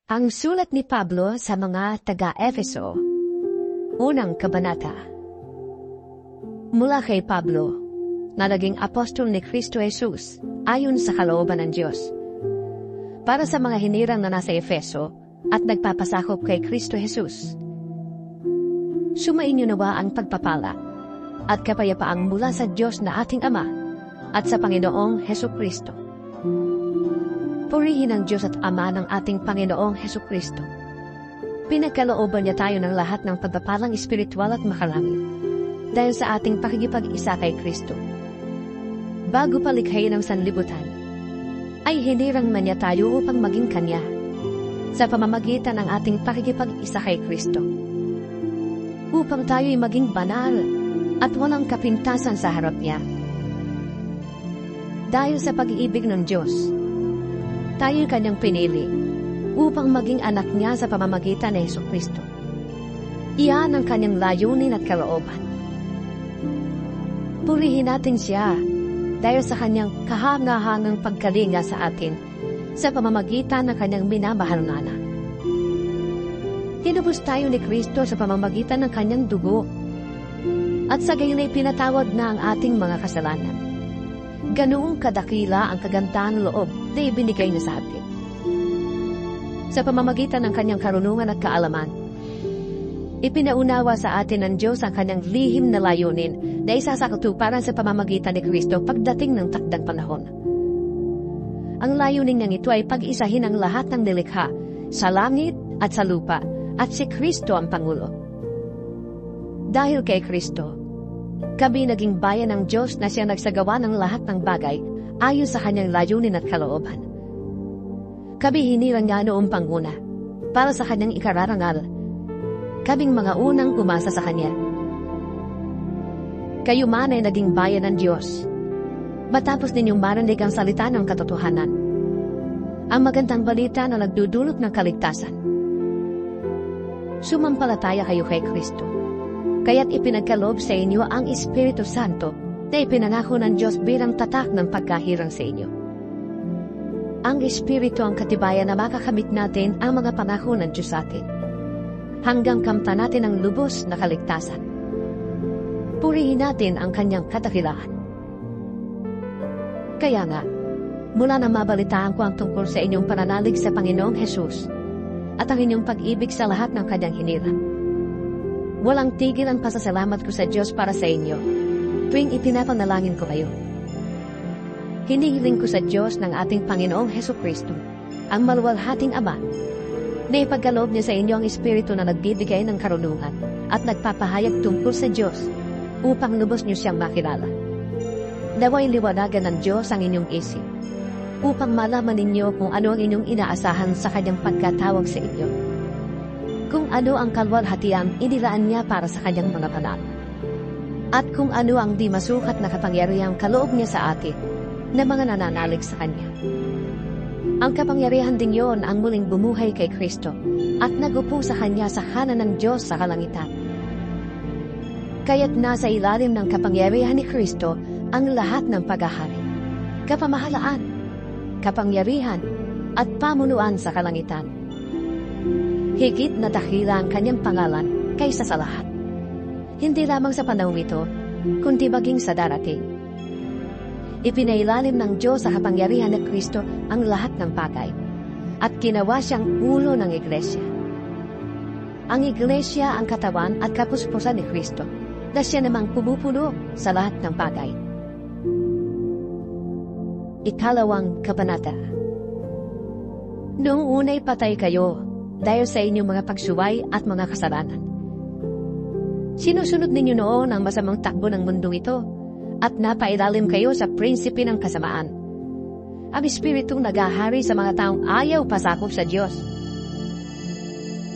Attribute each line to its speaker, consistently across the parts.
Speaker 1: Ang sulat ni Pablo sa mga taga-Efeso, unang kabanata. Mula kay Pablo, na naging apostol ni Kristo Jesus, ayon sa kalooban ng Diyos. Para sa mga hinirang na nasa Efeso at nagpapasakop kay Kristo Jesus. Sumainyo nawa ang pagpapala at kapayapaang mula sa Diyos na ating Ama at sa Panginoong Hesus Kristo. Purihin ang Diyos at Ama ng ating Panginoong Hesus Kristo. Pinagkalooban niya tayo ng lahat ng pagpapalang espiritual at makarami dahil sa ating pakikipag-isa kay Kristo. Bago palikhayin ang sanlibutan, ay hinirang man niya tayo upang maging Kanya sa pamamagitan ng ating pakikipag-isa kay Kristo. Upang tayo'y maging banal at walang kapintasan sa harap niya. Dahil sa pag-iibig ng Diyos, tayo'y Kanyang pinili upang maging anak niya sa pamamagitan ng Hesus Kristo. Iyan ang Kanyang layunin at kalooban. Purihin natin siya dahil sa Kanyang kahangahangang pagkalinga sa atin sa pamamagitan ng Kanyang minamahal na anak. Tinubos tayo ni Kristo sa pamamagitan ng Kanyang dugo at sa gayon ay pinatawad na ang ating mga kasalanan. Ganoong kadakila ang kagandahan loob na ibinigay niya sa atin. Sa pamamagitan ng Kanyang karunungan at kaalaman, ipinaunawa sa atin ng Diyos ang Kanyang lihim na layunin na isasakatuparan sa pamamagitan ni Kristo pagdating ng takdang panahon. Ang layunin niyang ito ay pag-isahin ang lahat ng nilikha sa langit at sa lupa at si Kristo ang Pangulo. Dahil kay Kristo, kami naging bayan ng Diyos na siya nagsagawa ng lahat ng bagay ayon sa Kanyang layunin at kalooban. Kami hinirang niya noong panguna para sa Kanyang ikararangal. Kaming mga unang umasa sa Kanya. Kayo man ay naging bayan ng Diyos matapos ninyong marinig ang salita ng katotohanan, ang magandang balita na nagdudulot ng kaligtasan. Sumampalataya kayo kay Kristo, kaya't ipinagkaloob sa inyo ang Espiritu Santo na ipinangako ng Diyos bilang tatak ng pagkahirang sa inyo. Ang Espiritu ang katibayan na makakamit natin ang mga pangako ng Diyos sa atin, hanggang kamtan natin ang lubos na kaligtasan. Purihin natin ang Kanyang kadakilaan. Kaya nga, mula na mabalitaan ko ang tungkol sa inyong pananalig sa Panginoong Hesus at ang inyong pag-ibig sa lahat ng Kanyang hinirang. Walang tigil ang pasasalamat ko sa Diyos para sa inyo tuwing ipinapanalangin ko kayo. Hinihiling ko sa Diyos ng ating Panginoong Hesus Kristo, ang maluwalhating Ama, na ipagkaloob niya sa inyo ang Espiritu na nagbibigay ng karunungan at nagpapahayag tungkol sa Diyos upang lubos niyo siyang makilala. Naway liwanagan ng Diyos ang inyong isip upang malaman ninyo kung ano ang inyong inaasahan sa Kanyang pagkatawag sa inyo. Kung ano ang kalwalhatiang inilaan niya para sa Kanyang mga banal. At kung ano ang di masukat na kapangyarihang kaloob niya sa atin na mga nananalig sa Kanya. Ang kapangyarihan ding yon ang muling bumuhay kay Kristo at nagupo sa Kanya sa kanan ng Diyos sa kalangitan. Kaya't nasa ilalim ng kapangyarihan ni Kristo ang lahat ng paghahari, kapamahalaan, kapangyarihan, at pamunuan sa kalangitan. Higit na dakila ang Kanyang pangalan kaysa sa lahat. Hindi lamang sa panahong ito, kundi maging sa darating. Ipinailalim ng Diyos sa kapangyarihan ni Kristo ang lahat ng bagay, at ginawa siyang ulo ng Iglesia. Ang Iglesia ang katawan at kapuspusan ni Kristo, na siya namang pumupuno sa lahat ng bagay. Ikalawang kabanata. Noong una'y patay kayo dahil sa inyong mga pagsuway at mga kasalanan. Sinusunod ninyo noon ang masamang takbo ng mundong ito at napailalim kayo sa prinsipe ng kasamaan, ang espiritong naghahari sa mga taong ayaw pasakop sa Diyos.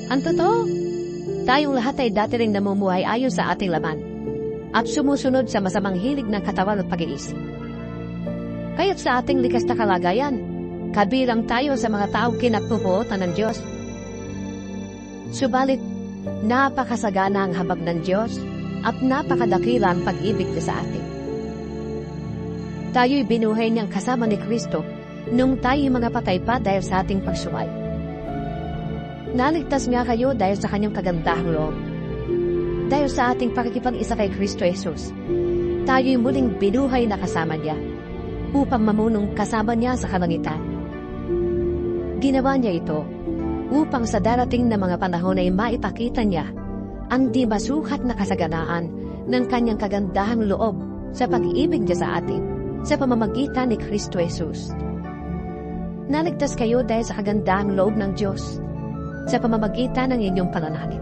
Speaker 1: Ang totoo, tayong lahat ay dati rin namumuhay ayon sa ating laman at sumusunod sa masamang hilig ng katawan at pag-iisip. Kaya't sa ating likas na kalagayan, kabilang tayo sa mga taong kinagpupuotan ng Diyos. Subalit, napakasagana ang habag ng Diyos at napakadakila ang pag-ibig niya sa atin. Tayo'y binuhay niyang kasama ni Kristo nung tayo'y mga patay pa dahil sa ating pagsuway. Naligtas nga kayo dahil sa kanyang kagandahang loob. Dahil sa ating pakikipag-isa kay Kristo Jesus, tayo'y muling binuhay na kasama niya, upang mamunong kasama niya sa kalangitan. Ginawa niya ito, upang sa darating na mga panahon ay maipakita niya ang di masukat na kasaganaan ng kanyang kagandahang loob sa pag-ibig niya sa atin, sa pamamagitan ni Kristo Jesus. Naligtas kayo dahil sa kagandahang loob ng Diyos, sa pamamagitan ng inyong pananalig.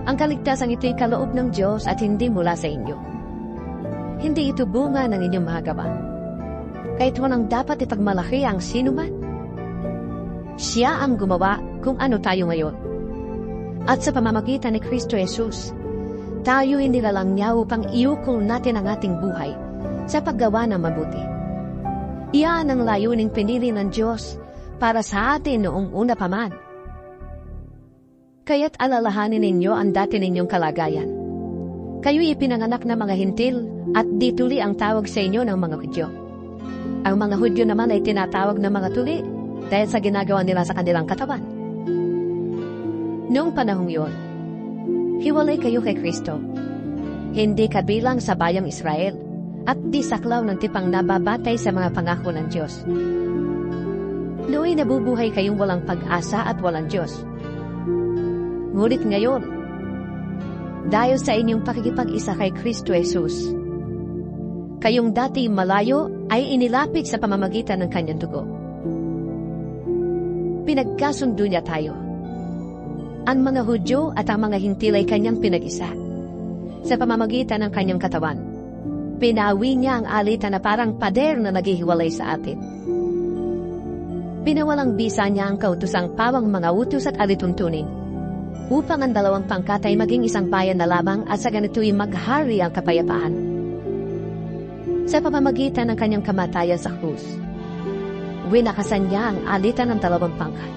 Speaker 1: Ang kaligtasan ito'y kaloob ng Diyos at hindi mula sa inyo. Hindi ito bunga ng inyong mga gawa. Kahit walang dapat ipagmalaki ang sinuman. Siya ang gumawa kung ano tayo ngayon. At sa pamamagitan ni Kristo Jesus, tayo inilalang niya upang iukol natin ang ating buhay sa paggawa ng mabuti. Iyan ang layuning pinili ng Diyos para sa atin noong una pa man. Kaya't alalahanin ninyo ang dati ninyong kalagayan. Kayo'y ipinanganak na mga hintil at di tuli ang tawag sa inyo ng mga Hudyo. Ang mga Hudyo naman ay tinatawag ng mga tuli dahil sa ginagawa nila sa kanilang katawan. Noong panahong yon, hiwalay kayo kay Kristo. Hindi kabilang sa bayang Israel at di saklaw ng tipang nababatay sa mga pangako ng Diyos. Nooy nabubuhay kayong walang pag-asa at walang Diyos. Ngunit ngayon, dahil sa inyong pakikipag-isa kay Kristo Jesus, kayong dati malayo ay inilapit sa pamamagitan ng kanyang dugo. Pinagkasundo niya tayo. Ang mga Hudyo at ang mga hintil ay kanyang pinag-isa. Sa pamamagitan ng kanyang katawan, pinawi niya ang alitan na parang pader na naghihiwalay sa atin. Pinawalang bisa niya ang kautusang pawang mga utos at alituntunin, upang ang dalawang pangkat ay maging isang bayan na lamang at sa ganito'y maghari ang kapayapaan. Sa pamamagitan ng kanyang kamatayan sa krus, winakasan niya ang alitan ng dalawang pangkat.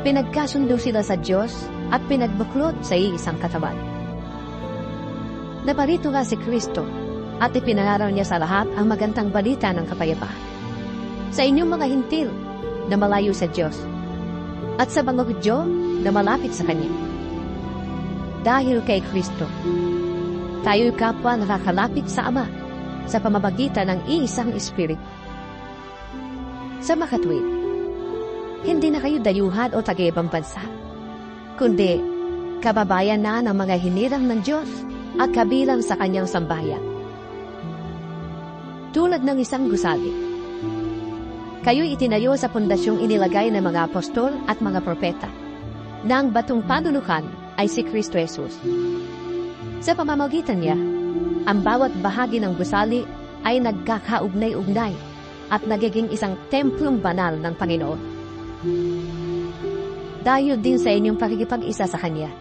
Speaker 1: Pinagkasundo sila sa Diyos at pinagbuklod sa iisang katawan. Naparito nga si Kristo at ipinangaraw niya sa lahat ang magandang balita ng kapayapaan. Sa inyong mga hintil na malayo sa Diyos at sa mga Hudyo na malapit sa Kanya. Dahil kay Kristo, tayo'y kapwa nakakalapit sa Ama sa pamamagitan ng iisang Espiritu. Sa makatwid, hindi na kayo dayuhan o taga-ibang bansa, kundi kababayan na ng mga hinirang ng Diyos at kabilang sa Kanyang sambahayan. Tulad ng isang gusali, kayo'y itinayo sa pundasyong inilagay ng mga apostol at mga propeta, na ang batong panunukan ay si Kristo Jesus. Sa pamamagitan niya, ang bawat bahagi ng gusali ay nagkakaugnay-ugnay at nagiging isang templong banal ng Panginoon. Dahil din sa inyong pakikipag-isa sa Kanya,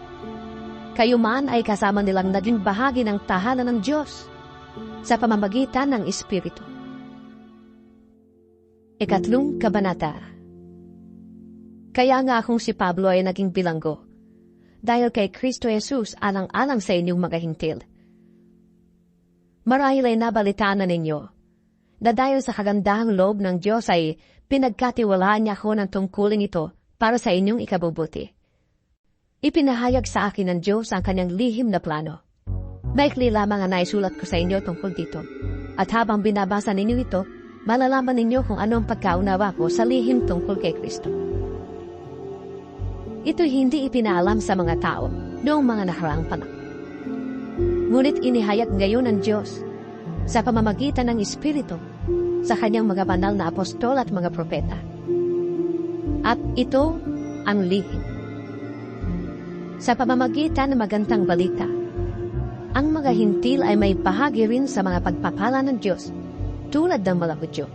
Speaker 1: kayo man ay kasama nilang naging bahagi ng tahanan ng Diyos sa pamamagitan ng Espiritu. Ikatlong kabanata. Kaya nga akong si Pablo ay naging bilanggo, dahil kay Kristo Jesus alang-alang sa inyong mga hintil. Marahil ay nabalitaan na ninyo, na dahil sa kagandahang loob ng Diyos ay pinagkatiwalaan niya ako ng tungkulin ito para sa inyong ikabubuti. Ipinahayag sa akin ng Diyos ang kanyang lihim na plano. Maikli lamang ang naisulat ko sa inyo tungkol dito, at habang binabasa ninyo ito, malalaman ninyo kung ano ang pagkaunawa ko sa lihim tungkol kay Kristo. Ito'y hindi ipinaalam sa mga tao noong mga nakaraang panahon. Ngunit inihayag ngayon ng Diyos sa pamamagitan ng Espiritu sa kanyang mga banal na apostol at mga propeta. At ito ang lihim. Sa pamamagitan ng magandang balita, ang mga hintil ay may bahagi rin sa mga pagpapala ng Diyos tulad ng mga Hudyo.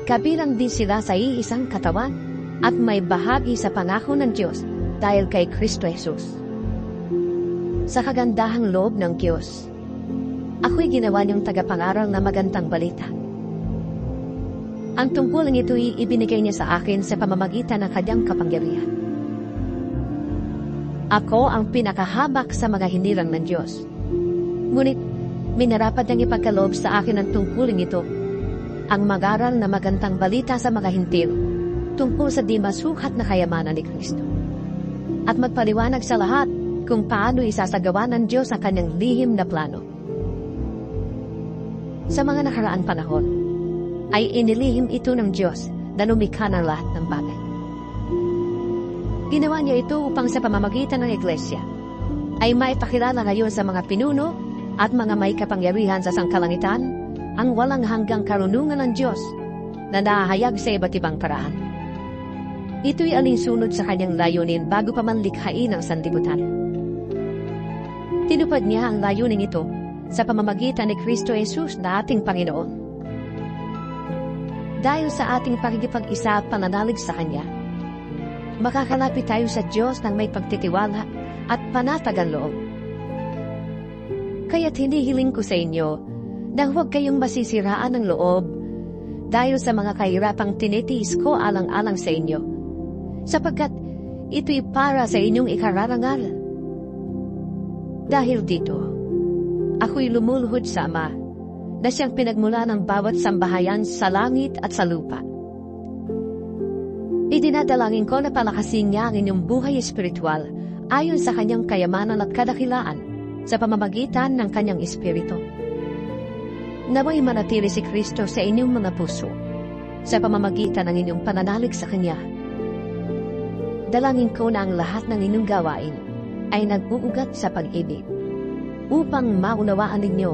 Speaker 1: Kabilang din sila sa iisang katawan at may bahagi sa pangako ng Diyos dahil kay Kristo Jesus. Sa kagandahang loob ng Diyos, ako'y ginawa niyong tagapangaral na magandang balita. Ang tungkulin ito'y ibinigay niya sa akin sa pamamagitan ng kanyang kapangyarihan. Ako ang pinakahabak sa mga hinirang ng Diyos. Ngunit, minarapat niyang ipagkaloob sa akin ang tungkulin ito, ang mag-aral na magandang balita sa mga hintil, tungkol sa di masukat na kayamanan ni Kristo. At magpaliwanag sa lahat kung paano isasagawa ng Diyos ang kanyang lihim na plano. Sa mga nakaraang panahon, ay inilihim ito ng Diyos na lumikha ng lahat ng bagay. Ginawa niya ito upang sa pamamagitan ng Iglesia ay maipakilala ngayon sa mga pinuno at mga may kapangyarihan sa sangkalangitan ang walang hanggang karunungan ng Diyos na nahahayag sa iba't ibang paraan. Ito'y alinsunod sa kanyang layunin bago pa man likhain ang sanlibutan. Tinupad niya ang layunin ito sa pamamagitan ni Kristo Jesus na ating Panginoon. Dahil sa ating pakikipag-isa at pananalig sa Kanya, makakalapit tayo sa Diyos ng may pagtitiwala at panatagang loob. Kaya't hinihiling ko sa inyo na huwag kayong masisiraan ng loob dahil sa mga kahirapang tinitiis ko alang-alang sa inyo, sapagkat ito'y para sa inyong ikararangal. Dahil dito, ako'y lumuluhod sa Ama na siyang pinagmula ng bawat sambahayan sa langit at sa lupa. Idinadalangin ko na palakasin niya ang inyong buhay espiritual ayon sa kanyang kayamanan at kadakilaan sa pamamagitan ng kanyang espiritu. Naway manatili si Kristo sa inyong mga puso sa pamamagitan ng inyong pananalig sa Kanya. Dalangin ko na ang lahat ng inyong gawain ay nag-uugat sa pag-ibig upang maunawaan ninyo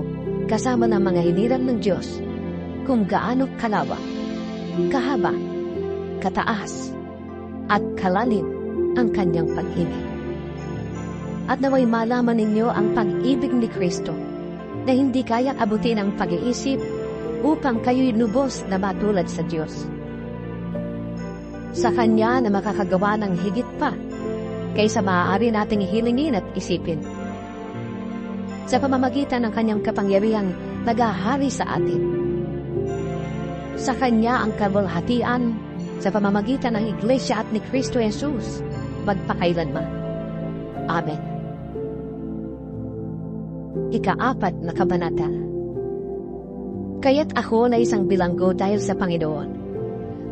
Speaker 1: kasama ng mga hiniran ng Diyos kung gaano kalawak, kahaba, kataas, at kalalim ang Kanyang pag-ibig. At naway malaman ninyo ang pag-ibig ni Kristo na hindi kayang abutin ang pag-iisip upang kayo'y lubos na matulad sa Diyos. Sa Kanya na makakagawa ng higit pa kaysa maaari nating hilingin at isipin. Sa pamamagitan ng Kanyang kapangyarihang naghahari sa atin. Sa Kanya ang kaluwalhatian sa pamamagitan ng Iglesia at ni Kristo Jesus magpakailanman. Amen. Ika-4 na kabanata. Kaya't ako na isang bilanggo dahil sa Panginoon,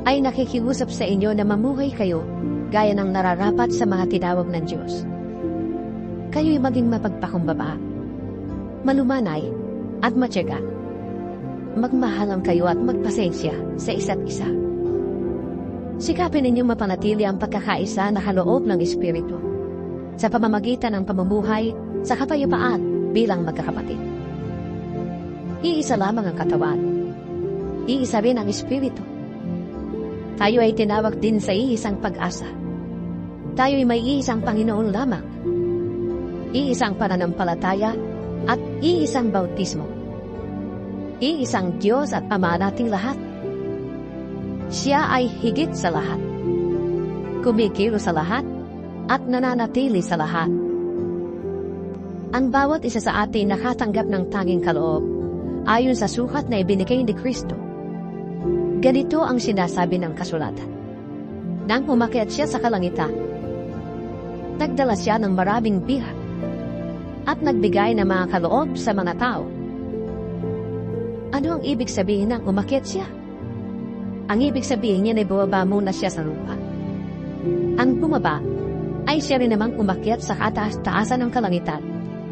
Speaker 1: ay nakikiusap sa inyo na mamuhay kayo gaya ng nararapat sa mga tinawag ng Diyos. Kayo'y maging mapagpakumbaba, malumanay at matyaga. Magmahalan kayo at magpasensya sa isa't isa. Sikapin ninyong mapanatili ang pagkakaisa na kaloob ng Espiritu sa pamamagitan ng pamumuhay sa kapayapaan bilang magkakapatid. Iisa lamang ang katawan. Iisa rin ang Espiritu. Tayo ay tinawag din sa iisang pag-asa. Tayo ay may iisang Panginoon lamang. Iisang pananampalataya at iisang bautismo. Iisang Diyos at Ama nating lahat. Siya ay higit sa lahat. Kumikilos sa lahat at nananatili sa lahat. Ang bawat isa sa atin nakatanggap ng tanging kaloob ayon sa sukat na ibinigay ni Kristo. Ganito ang sinasabi ng kasulatan. Nang umakyat siya sa kalangitan, nagdala siya ng maraming bihag at nagbigay ng mga kaloob sa mga tao. Ano ang ibig sabihin ng umakyat siya? Ang ibig sabihin niya na bumaba muna siya sa lupa. Ang bumaba ay siya rin namang umakyat sa kataas-taasan ng kalangitan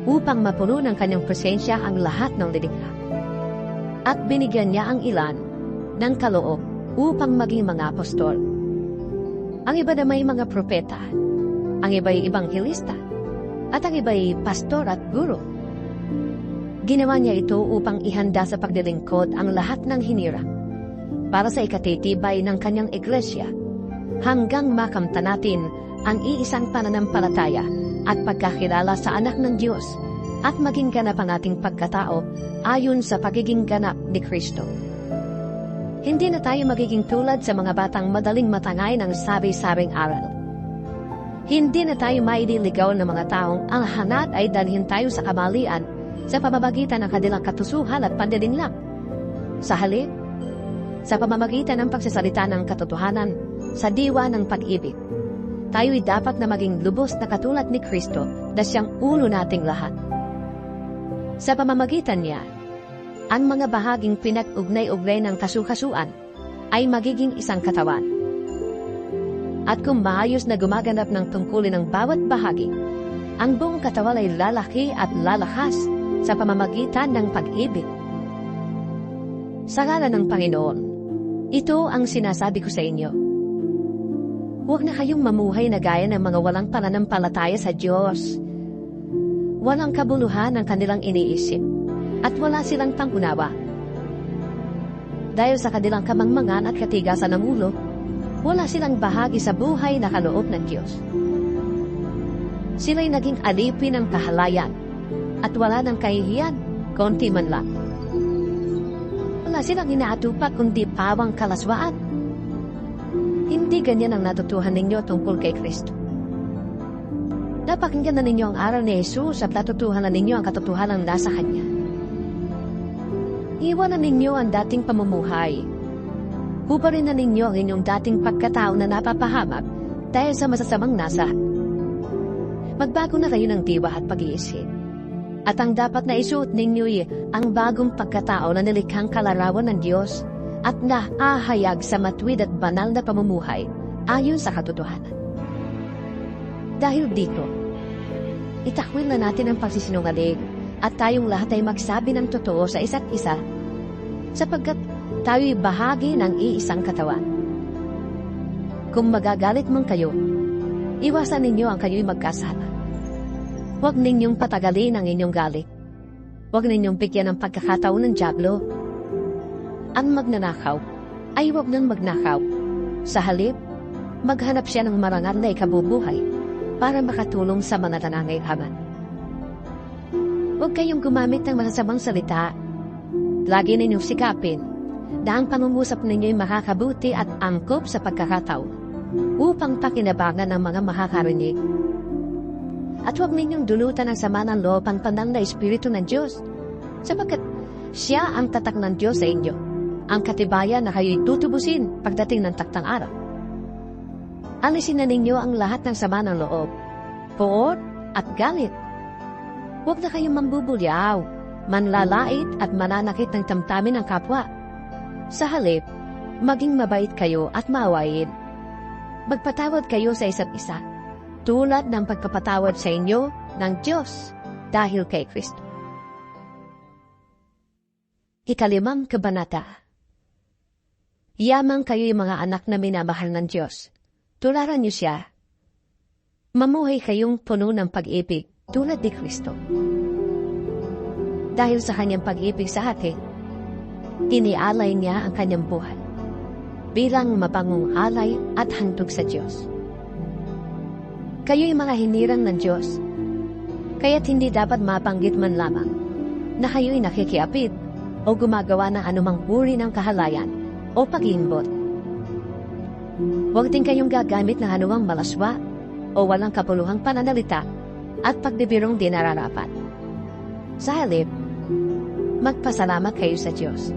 Speaker 1: upang mapuno ng kanyang presensya ang lahat ng lilikha. At binigyan niya ang ilan ng kaloob upang maging mga apostol. Ang iba na may mga propeta, ang iba ay ibanghilista, at ang iba ay pastor at guro. Ginawa niya ito upang ihanda sa pagdilingkod ang lahat ng hinirang para sa ikatitibay ng kanyang iglesia hanggang makamta natin ang iisang pananampalataya at pagkakilala sa anak ng Diyos at maging ganap ang ating pagkatao ayon sa pagiging ganap ni Kristo. Hindi na tayo magiging tulad sa mga batang madaling matangay ng sabi-sabing aral. Hindi na tayo maililigaw ng mga taong ang hanat ay dalhin tayo sa kamalian sa pamamagitan ng kanilang katusuhan at panlilinlang. Sa halip, sa pamamagitan ng pagsasalita ng katotohanan sa diwa ng pag-ibig, tayo'y dapat na maging lubos na katulad ni Kristo na siyang ulo nating lahat. Sa pamamagitan niya, ang mga bahaging pinag-ugnay-ugnay ng kasukasuan ay magiging isang katawan. At kung maayos na gumaganap ng tungkulin ng bawat bahagi, ang buong katawan ay lalaki at lalakas sa pamamagitan ng pag-ibig. Sa ngalan ng Panginoon, ito ang sinasabi ko sa inyo. Huwag na kayong mamuhay na gaya ng mga walang pananampalataya sa Diyos. Walang kabuluhan ang kanilang iniisip at wala silang pangunawa. Dahil sa kanilang kamangmangan at katigasan ng ulo, wala silang bahagi sa buhay na kaloob ng Diyos. Sila'y naging alipin ng kahalayan at wala ng kahihiyan, konti man lang. Wala silang inaatupak kundi pawang kalaswaan. Hindi ganyan ang natutuhan ninyo tungkol kay Kristo. Napakinggan na ninyo ang aral ni Jesus at natutuhan na ninyo ang katotohanan nasa Kanya. Iwanan ninyo ang dating pamumuhay. Hubarin na ninyo ang inyong dating pagkatao na napapahamak dahil sa masasamang nasa. Magbago na kayo ng diwa at pag-iisip. At ang dapat na isuot ninyo ang bagong pagkatao na nilikhang kalarawan ng Diyos at naahayag sa matuwid at banal na pamumuhay ayon sa katotohanan. Dahil dito, itakwil na natin ang pagsisinungaling at tayong lahat ay magsabi ng totoo sa isa't isa sapagkat tayo'y bahagi ng iisang katawan. Kung magagalit man kayo, iwasan ninyo ang kayo'y magkasala. Huwag ninyong patagalin ang inyong galit. Huwag ninyong bigyan ng pagkakataon ng dyablo. Ang magnanakaw ay huwag nang magnakaw. Sa halip, maghanap siya ng marangal na ikabubuhay para makatulong sa mga nangangailangan. Huwag kayong gumamit ng masasamang salita. Lagi ninyong sikapin na ang pangungusap ninyo'y makakabuti at angkop sa pagkakataon upang pakinabangan ng mga makakarinig. At huwag ninyong dulutan ang sama ng loob ang banal na Espiritu ng Diyos sapagkat siya ang tatak ng Diyos sa inyo, ang katibayan na kayo'y tutubusin pagdating ng taktang araw. Alisin na ninyo ang lahat ng sama ng loob, poot at galit. Huwag na kayong mambubulyaw, manlalait at mananakit ng tamtamin ng kapwa. Sa halip, maging mabait kayo at maawain. Magpatawad kayo sa isa't isa, tulad ng pagpapatawad sa inyo ng Diyos dahil kay Kristo. 5 kabanata. Yamang kayo'y mga anak na minamahal ng Diyos. Tularan niyo siya. Mamuhay kayong puno ng pag-ibig tulad ni Kristo. Dahil sa kanyang pag-ibig sa atin, inialay niya ang kanyang buhay bilang mabangong alay at handog sa Diyos. Kayo'y mga hinirang ng Diyos, kaya't hindi dapat mabanggit man lamang na kayo'y nakikiapid o gumagawa ng anumang uri ng kahalayan o pag-iimbot. Huwag din kayong gagamit ng anumang malaswa o walang kapuluhang pananalita at pagdibirong di nararapat. Sa halip, magpasalamat kayo sa Diyos.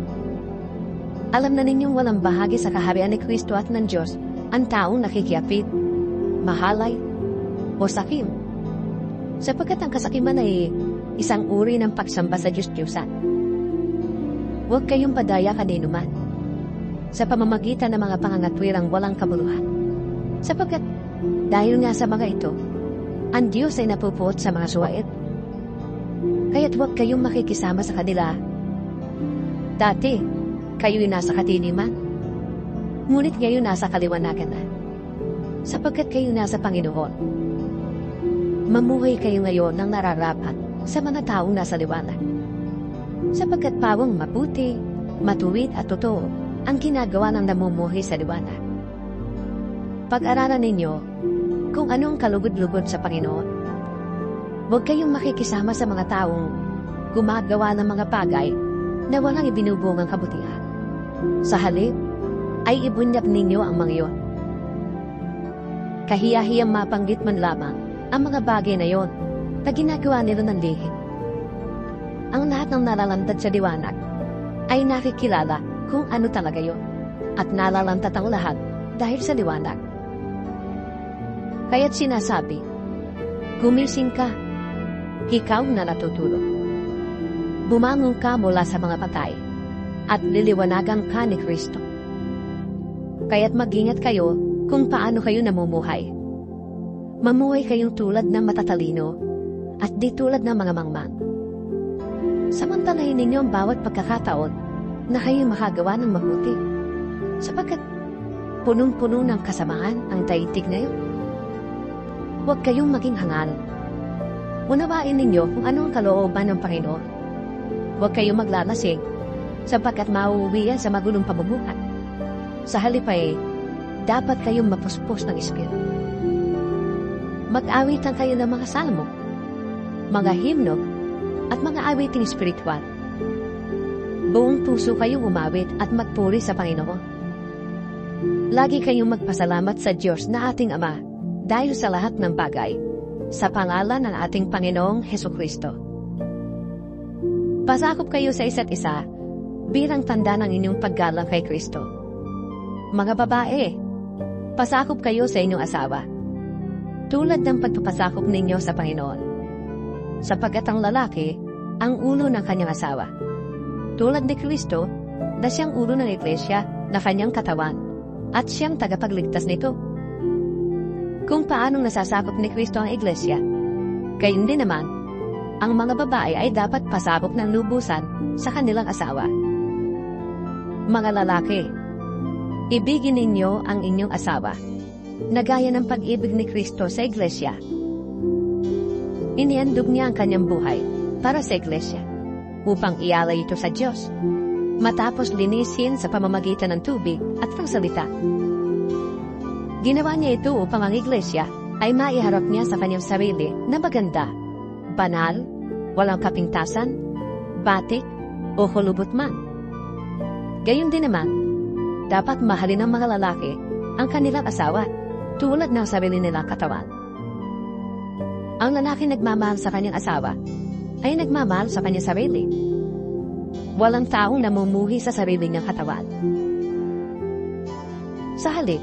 Speaker 1: Alam na ninyong walang bahagi sa kaharian ni Kristo at ng Diyos ang taong nakikiapid, mahalay, o sakim. Sapagkat ang kasakiman ay isang uri ng pagsamba sa Diyos-Diyosan. Huwag kayong padaya kanino man sa pamamagitan ng mga pangangatwirang walang kabuluhan. Sapagkat dahil nga sa mga ito, ang Diyos ay napupuot sa mga suwait. Kaya't huwag kayong makikisama sa kanila. Dati, kayo'y nasa katiniman. Ngunit ngayon nasa kaliwanagan na. Sapagkat kayo nasa Panginoon. Mamuhay kayo ngayon ng nararapat sa mga taong nasa liwanag. Sapagkat pawang mabuti, matuwid at totoo ang ginagawa ng namumuhay sa liwanag. Pag-aralan ninyo kung anong kalugod-lugod sa Panginoon. Huwag kayong makikisama sa mga taong gumagawa ng mga bagay na walang ibinubungang kabutihan. Sa halip, ay ibunyag ninyo ang mga iyon. Kahiya-hiyang mapanggit man lamang ang mga bagay na iyon na ginagawa nila ng lihim. Ang lahat ng nalalantad sa liwanag ay nakikilala kung ano talaga iyon at nalalantad ang lahat dahil sa liwanag. Kaya't sinasabi, gumising ka, ikaw na natutulog. Bumangon ka mula sa mga patay at liliwanagan ka ni Kristo. Kaya't mag-ingat kayo kung paano kayo namumuhay. Mamuhay kayong tulad ng matatalino at di tulad ng mga mangmang. Samantalahin ninyo ang bawat pagkakataon na kayo makagawa ng mabuti, sapagkat punong-puno ng kasamaan ang daigdig na iyon. Huwag kayong maging hangal. Unawain ninyo kung ano ang kalooban ng Panginoon. Huwag kayong maglalasing, sapagkat mauuwi yan sa magulong pamumuhay. Sa halip ay, dapat kayong mapuspos ng Espiritu. Mag-awitan kayo ng mga salmo, mga himno, at mga awiting espiritual. Buong puso kayong umawit at magpuri sa Panginoon. Lagi kayong magpasalamat sa Diyos na ating Ama dahil sa lahat ng bagay, sa pangalan ng ating Panginoong Hesukristo. Pasakop kayo sa isa't isa bilang tanda ng inyong paggalang kay Kristo. Mga babae, pasakop kayo sa inyong asawa, tulad ng pagpapasakop ninyo sa Panginoon. Sapagkat ang lalaki, ang ulo ng kanyang asawa. Tulad ni Kristo, na siyang ulo ng Iglesia na kanyang katawan, at siyang tagapagligtas nito. Kung paanong nasasakop ni Kristo ang Iglesia, gayon din naman, ang mga babae ay dapat pasakop ng lubusan sa kanilang asawa. Mga lalaki, ibigin ninyo ang inyong asawa, na gaya ng pag-ibig ni Kristo sa Iglesia. Inihandog niya ang kanyang buhay para sa Iglesia, upang ialay ito sa Diyos, matapos linisin sa pamamagitan ng tubig at ng salita. Ginawa niya ito upang ang Iglesia ay maiharap niya sa kanyang sarili na maganda, banal, walang kapintasan, batik, o hulubot man. Gayon din naman, dapat mahalin ng mga lalaki ang kanilang asawa tulad ng sarili nilang katawan. Ang lalaki nagmamahal sa kanyang asawa ay nagmamahal sa kanyang sarili. Walang taong namumuhi sa sarili niyang katawan. Sa halip,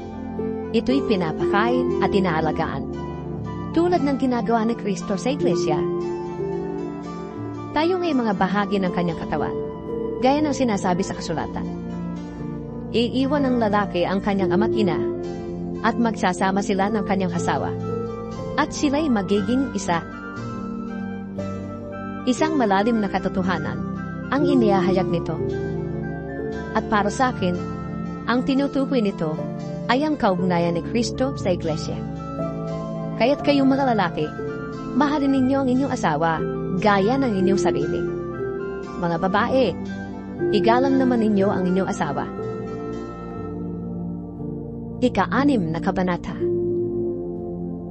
Speaker 1: ito'y pinapakain at inaalagaan, tulad ng ginagawa ni Kristo sa Iglesia. Tayo nga'y mga bahagi ng kanyang katawan, gaya ng sinasabi sa kasulatan. Iiwan ng lalaki ang kanyang ama't ina, at magsasama sila ng kanyang asawa, at sila'y magiging isa. Isang malalim na katotohanan ang inihahayag nito. At para sa akin, ang tinutukoy nito ay ang kaugnayan ni Kristo sa Iglesia. Kaya't kayong mga lalaki, mahalin ninyo ang inyong asawa gaya ng inyong sarili. Mga babae, igalang naman ninyo ang inyong asawa. Ika-6 na kabanata.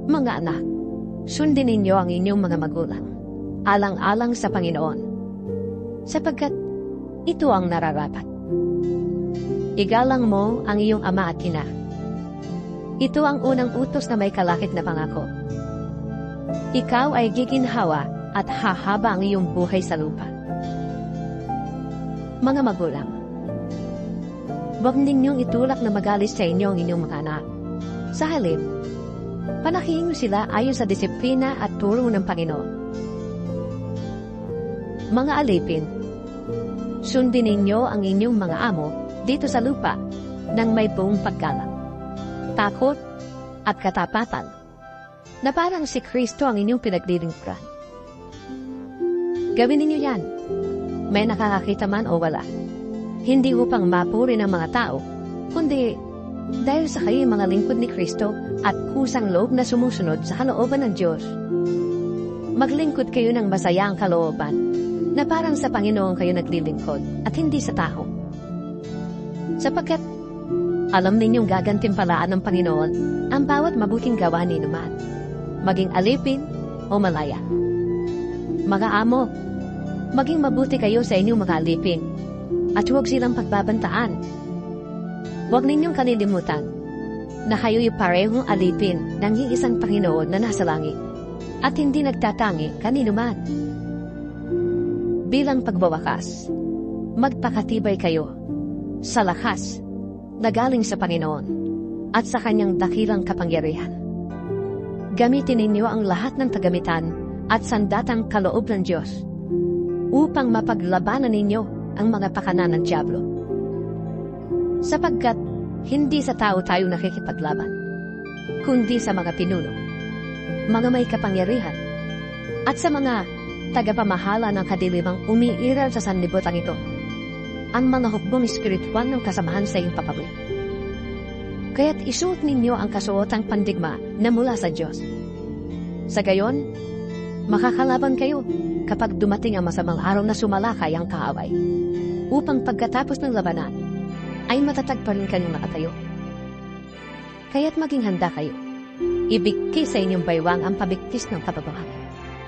Speaker 1: Mga anak, sundin ninyo ang inyong mga magulang, alang-alang sa Panginoon, sapagkat ito ang nararapat. Igalang mo ang iyong ama at ina. Ito ang unang utos na may kalakip na pangako. Ikaw ay giginhawa at hahaba ang iyong buhay sa lupa. Mga magulang, huwag ninyong itulak na magalis sa inyo ang inyong mga anak. Sa halip, panakihin niyo sila ayon sa disiplina at turo ng Panginoon. Mga alipin, sundin ninyo ang inyong mga amo dito sa lupa ng may buong paggalang, takot at katapatan, na parang si Kristo ang inyong pinaglilingkuran. Gawin ninyo yan, may nakakakita man o wala, hindi upang mapuri ng mga tao, kundi dahil sa kayo mga lingkod ni Kristo at kusang loob na sumusunod sa kalooban ng Diyos. Maglingkod kayo ng masayang kalooban, na parang sa Panginoon kayo naglilingkod at hindi sa tao. Sapagkat alam ninyong gagantimpalaan ng Panginoon ang bawat mabuting gawa ninyo man, maging alipin o malaya. Mga amo, maging mabuti kayo sa inyong mga alipin, at huwag silang pagbabantaan. Huwag ninyong kalilimutan na kayo'y parehong alipin ng iisang Panginoon na nasa langit, at hindi nagtatangi kanino man. Bilang pagbawakas, magpakatibay kayo sa lakas na galing sa Panginoon at sa kanyang dakilang kapangyarihan. Gamitin ninyo ang lahat ng kagamitan at sandatang kaloob ng Diyos upang mapaglabanan ninyo ang mga pakanan ng dyablo. Sapagkat hindi sa tao tayo nakikipaglaban, kundi sa mga pinuno, mga may kapangyarihan, at sa mga tagapamahala ng kadilimang umiiral sa sanlibutan ito, ang mga hukbong espiritual ng kasamahan sa iyong papabrik. Kaya't isuot ninyo ang kasuotang pandigma na mula sa Diyos. Sa gayon, makakalaban kayo kapag dumating ang masamang araw na sumalakay ang kaaway, upang pagkatapos ng labanan, ay matatag pa rin kayong nakatayo. Kaya't maging handa kayo. Ibigti sa inyong baywang ang pabigtis ng katotohanan,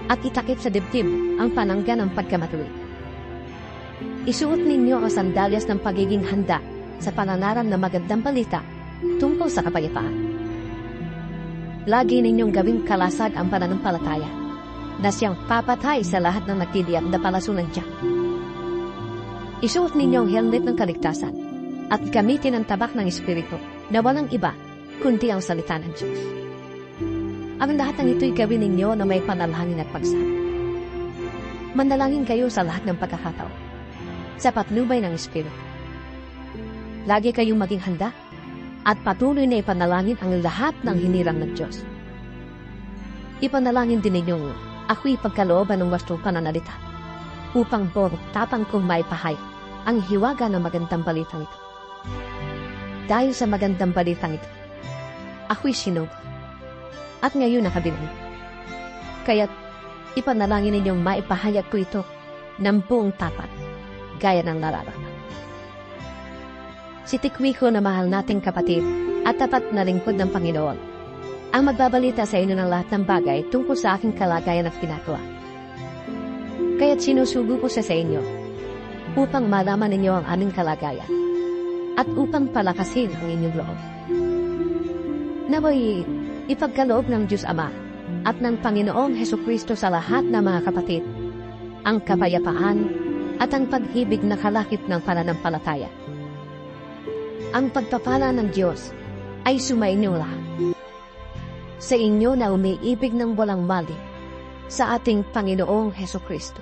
Speaker 1: at itakip sa dibdib ang panangga ng pagkamatuwid. Isuot ninyo ang sandalyas ng pagiging handa sa pananaran ng magandang balita tungkol sa kapayapaan. Lagi ninyong gawing kalasag ang pananampalataya na siyang papatay sa lahat ng nagtitiyak na palaso ng tiyak. Isuot ninyo ang helmet ng kaligtasan at gamitin ang tabak ng Espiritu na walang iba kundi ang salita ng Diyos. Ang lahat ng ito'y gawin ninyo na may panalangin at pagsali. Manalangin kayo sa lahat ng pagkakataon sa patnubay ng Espiritu. Lagi kayong maging handa at patuloy na ipanalangin ang lahat ng hinirang ng Diyos. Ipanalangin din ninyong ako'y pagkalooban ng wastong pananalita upang tapang kong maipahayag ang hiwaga ng magandang balitang ito. Dahil sa magandang balitang ito, ako'y sinugo at ngayon nakabilang. Kaya't ipanalangin ninyong maipahayag ko ito ng buong tapat, gaya ng nararamdaman. Si Tikwico na mahal nating kapatid at tapat na lingkod ng Panginoon, ang magbabalita sa inyo ng lahat ng bagay tungkol sa aking kalagayan at ginagawa. Kaya't sinusugo ko sa inyo upang malaman ninyo ang aming kalagayan at upang palakasin ang inyong loob. Naway ipagkaloob ng Diyos Ama at ng Panginoong Hesukristo sa lahat ng mga kapatid ang kapayapaan at ang pag-ibig na kalakip ng pananampalataya. Ang pagpapala ng Diyos ay sumainyo lahat. Sa inyo na umiibig ng walang mali sa ating Panginoong Hesukristo.